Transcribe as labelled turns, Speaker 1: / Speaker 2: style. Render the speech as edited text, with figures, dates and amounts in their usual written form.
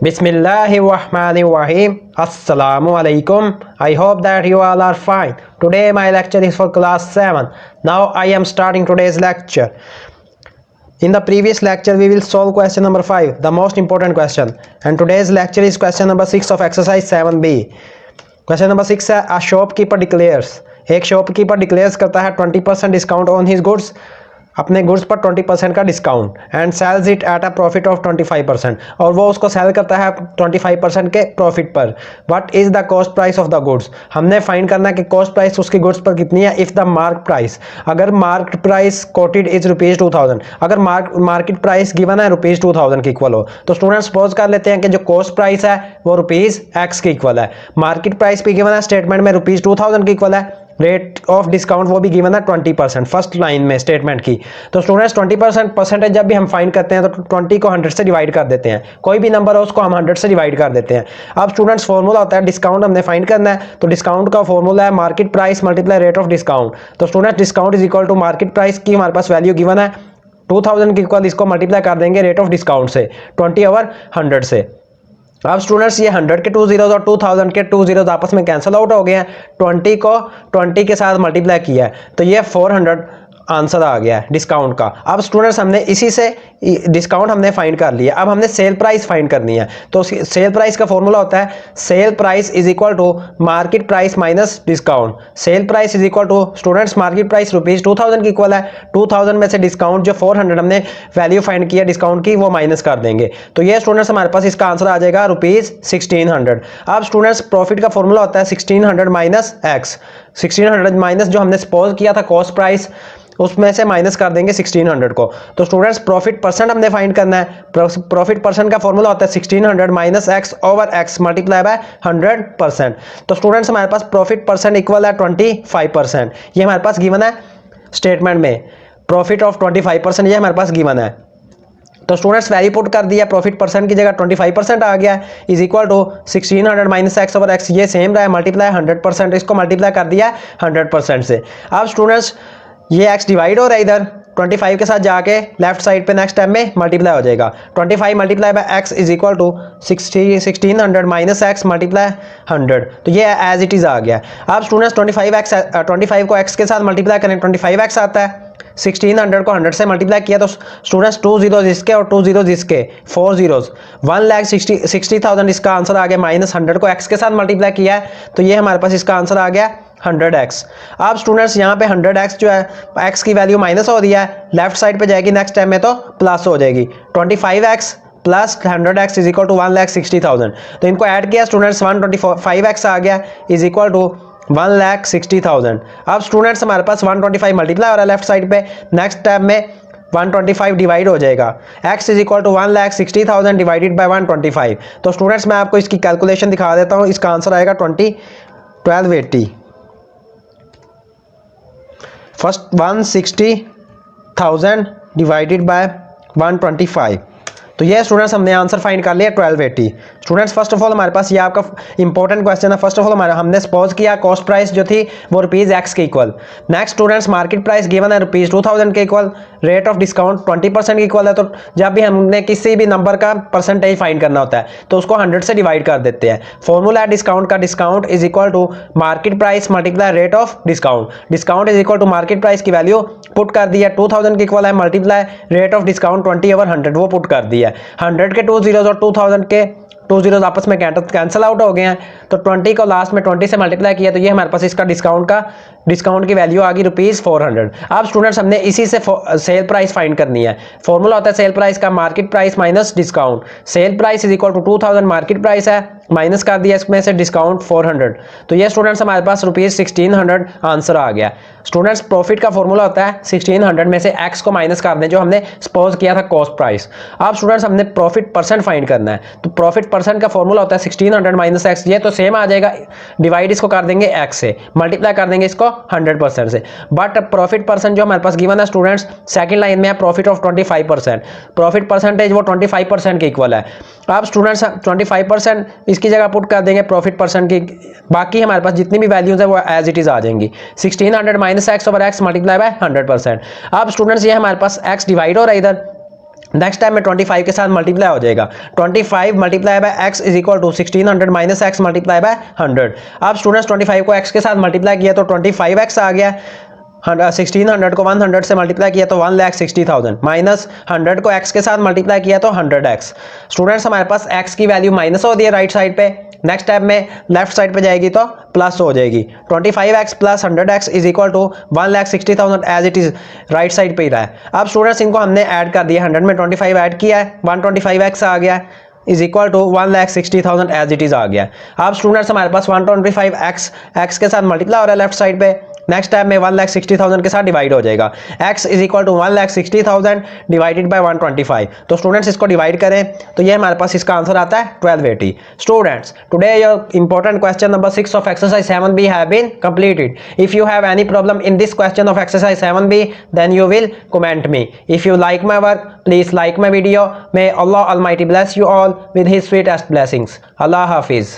Speaker 1: Bismillahirrahmanirrahim. Assalamu alaikum. I hope that you all are fine. Today my lecture is for class 7. Now I am starting today's lecture. In the previous lecture we will solve question number 5, the most important question. And today's lecture is question number 6 of exercise 7b. Question number 6 है a shopkeeper declares. एक shopkeeper declares करता है 20% discount on his goods, अपने goods पर 20% का discount, and sells it at a profit of 25%, और वो उसको सेल करता है 25% के प्रॉफिट पर. What is the cost price of the goods. हमने फाइंड करना है कि कॉस्ट प्राइस उसकी गुड्स पर कितनी है. इफ द मार्क प्राइस, अगर मार्क प्राइस कोटेड इज ₹2000, अगर मार्केट प्राइस गिवन है ₹2000 के इक्वल हो, तो स्टूडेंट सपोज कर लेते हैं कि जो कॉस्ट प्राइस है वो ₹X के इक्वल है. मार्केट प्राइस भी गिवन है स्टेटमेंट में ₹2000 के इक्वल है. रेट ऑफ डिस्काउंट वो भी गिवन है 20% फर्स्ट लाइन में स्टेटमेंट की. तो स्टूडेंट्स 20% परसेंटेज जब भी हम फाइंड करते हैं तो 20 को 100 से डिवाइड कर देते हैं. कोई भी नंबर हो उसको हम 100 से डिवाइड कर देते हैं. अब स्टूडेंट्स फॉर्मूला होता है डिस्काउंट हमने फाइंड करना है, तो डिस्काउंट का फॉर्मूला है market price multiply rate of discount. तो students discount is equal to market price की हमारे पास वैल्यू गिवन है 2000 के इक्वल, इसको मल्टीप्लाई कर देंगे रेट ऑफ डिस्काउंट से 20 ओवर 100 से. अब स्टूडेंट्स ये 100 के 2 जीरोज और 2000 के 2 जीरोज आपस में कैंसिल आउट हो गए हैं. 20 को 20 के साथ मल्टीप्लाई किया है तो ये 400 आंसर आ गया है डिस्काउंट का. अब स्टूडेंट्स हमने इसी से डिस्काउंट हमने फाइंड कर लिया. अब हमने सेल प्राइस फाइंड करनी है. तो सेल प्राइस का फॉर्मूला होता है sale price is equal to market price minus discount. Sale price is equal to students market price ₹2000 की इक्वल है. 2000 में से डिस्काउंट जो 400 हमने वैल्यू फाइंड किया डिस्काउंट की वो माइनस कर देंगे. तो ये स्टूडेंट्स हमारे पास इसका आंसर आ जाएगा ₹1600. अब स्टूडेंट्स प्रॉफिट का फॉर्मूला होता है 1600 माइनस एक्स. 1600 माइनस जो हमने सपोज किया था कॉस्ट प्राइस उसमें से माइनस कर देंगे 1600 को. तो स्टूडेंट्स प्रॉफिट परसेंट हमने फाइंड करना है. प्रॉफिट परसेंट का फॉर्मूला होता है 1600 minus X over x multiply by 100%. तो स्टूडेंट्स हमारे पास प्रॉफिट परसेंट इक्वल है 25%. ये हमारे पास गिवन है स्टेटमेंट में. प्रॉफिट ऑफ 25% ये हमारे पास गिवन है. तो स्टूडेंट्स वैल्यू पुट कर दिया, प्रॉफिट परसेंट की जगह 25% आ गया is equal to 1600 minus X over X, ये सेम रहा है मल्टीप्लाई 100%, इसको मल्टीप्लाई कर दिया 100% से. अब स्टूडेंट्स ये x डिवाइड हो रहा है इधर 25 के साथ जाके लेफ्ट साइड पे नेक्स्ट टाइम में मल्टीप्लाई हो जाएगा. 25 multiply by x is equal to 1600 minus X multiply 100. तो ये एज इट इज आ गया. अब स्टूडेंट्स 25 को x के साथ मल्टीप्लाई करें 25x आता है. 1600 को 100 से मल्टीप्लाई किया तो स्टूडेंट्स 2 जीरोज इसके और 2 जीरोज इसके 4 जीरोज 1,60,000 इसका आंसर आ गया. माइनस 100 को x के साथ मल्टीप्लाई किया है तो ये हमारे पास इसका आंसर आ गया 100x. अब स्टूडेंट्स यहाँ पे 100x जो है x की वैल्यू माइनस हो रही है, लेफ्ट साइड पे जाएगी नेक्स्ट टाइम में तो प्लस हो जाएगी. 25x plus 100x is equal to 1,60,000. तो इनको ऐड किया स्टूडेंट्स 125x आ गया इज इक्वल टू 1,60,000. अब स्टूडेंट्स हमारे पास 125 मल्टीप्लाई हो रहा है लेफ्ट साइड पे, नेक्स्ट टाइम में 125 डिवाइड हो जाएगा. x is equal to 1,60,000 divided by 125. तो स्टूडेंट्स मैं आपको इसकी कैलकुलेशन दिखा देता हूँ. इसका आंसर आएगा 1280. First 160,000 divided by 125. तो ये स्टूडेंट्स हमने आंसर फाइंड कर लिया 1280. स्टूडेंट्स फर्स्ट ऑफ ऑल हमारे पास ये आपका इंपॉर्टेंट क्वेश्चन है. फर्स्ट ऑफ ऑल हमने सपोज किया कॉस्ट प्राइस जो थी वो ₹X के equal. Next students market price given है ₹2000 के इक्वल, रेट ऑफ डिस्काउंट 20% के इक्वल है. तो जब भी हमने किसी भी नंबर का परसेंटेज फाइंड करना होता है तो उसको 100 से डिवाइड कर देते हैं. फॉर्मूला है डिस्काउंट का, discount is equal to market price multiply rate of discount. Discount is equal to market price की वैल्यू पुट कर दिया 2000 के इक्वल है multiply rate of discount 20 over 100 वो पुट कर दिया. 100 के 2 जीरोज और 2000 के 2 जीरोज आपस में कैंसिल आउट हो गए हैं. तो 20 को लास्ट में 20 से मल्टीप्लाई किया तो ये हमारे पास इसका डिस्काउंट की वैल्यू आ गई ₹400. अब स्टूडेंट्स हमने इसी से सेल प्राइस फाइंड करनी है. फॉर्मूला होता है सेल प्राइस का market price minus discount. Sale price is equal to 2000 market price है, माइनस कर दिया इसमें से डिस्काउंट 400. तो ये स्टूडेंट्स हमारे पास ₹1600 आंसर आ गया. स्टूडेंट्स प्रॉफिट का फॉर्मूला होता है 1600 में से x को माइनस कर दें जो हमने सपोज किया था कॉस्ट प्राइस. अब स्टूडेंट्स हमने प्रॉफिट परसेंट फाइंड करना है. तो प्रॉफिट परसेंट का फॉर्मूला होता है 1600 माइनस x. ये तो सेम आ जाएगा, डिवाइड इसको कर देंगे x से, मल्टीप्लाई कर देंगे इसको 100% से. बट प्रॉफिट परसेंट जो हमारे पास गिवन है स्टूडेंट्स सेकंड लाइन में है प्रॉफिट ऑफ 25%. प्रॉफिट परसेंटेज वो 25% के इक्वल है. अब स्टूडेंट्स 25% इसकी जगह पुट कर देंगे प्रॉफिट परसेंट की, बाकी हमारे पास जितनी भी वैल्यूज है वो एज इट इज आ जाएंगी. 1600 minus X over x multiply by 100%. अब स्टूडेंट्स ये हमारे पास x डिवाइड हो रहा है इधर नेक्स्ट टाइम में 25 के साथ मल्टीप्लाई हो जाएगा। 25 multiply by X is equal to 1600 minus X multiply by 100। अब स्टूडेंट्स 25 को एक्स के साथ मल्टीप्लाई किया तो 25x आ गया। 1600 को 100 से मल्टीप्लाई किया तो 1,60,000 माइनस 100 को x के साथ मल्टीप्लाई किया तो 100x। स्टूडेंट्स हमारे पास x की वैल्यू माइनस हो रही है राइट साइड पे, नेक्स्ट स्टेप में लेफ्ट साइड पे जाएगी तो प्लस हो जाएगी। 25x plus 100x is equal to 1,60,000 as it is right side पे ही रहा है। अब स्टूडेंट्स इनको हमने ऐड कर दिया, 100 में 25 ऐड किया है, 125x आ गया is equal to 1,60,000 as it is आ गया। अब स्टूडेंट्स हमारे पास 125x x के साथ मल्टीप्लाई हो रहा है लेफ्ट साइड पे, नेक्स्ट टाइम में 1,60,000 के साथ डिवाइड हो जाएगा। x is equal to 1,60,000 divided by 125। तो स्टूडेंट्स इसको डिवाइड करें तो ये हमारे पास इसका आंसर आता है 1280। Students today your important question number 6 of exercise 7b have been completed. If you have any problem in this question of exercise 7b then you will comment me. If you like my work, please like my video. May Allah Almighty bless you all with His sweetest blessings. Allah Hafiz.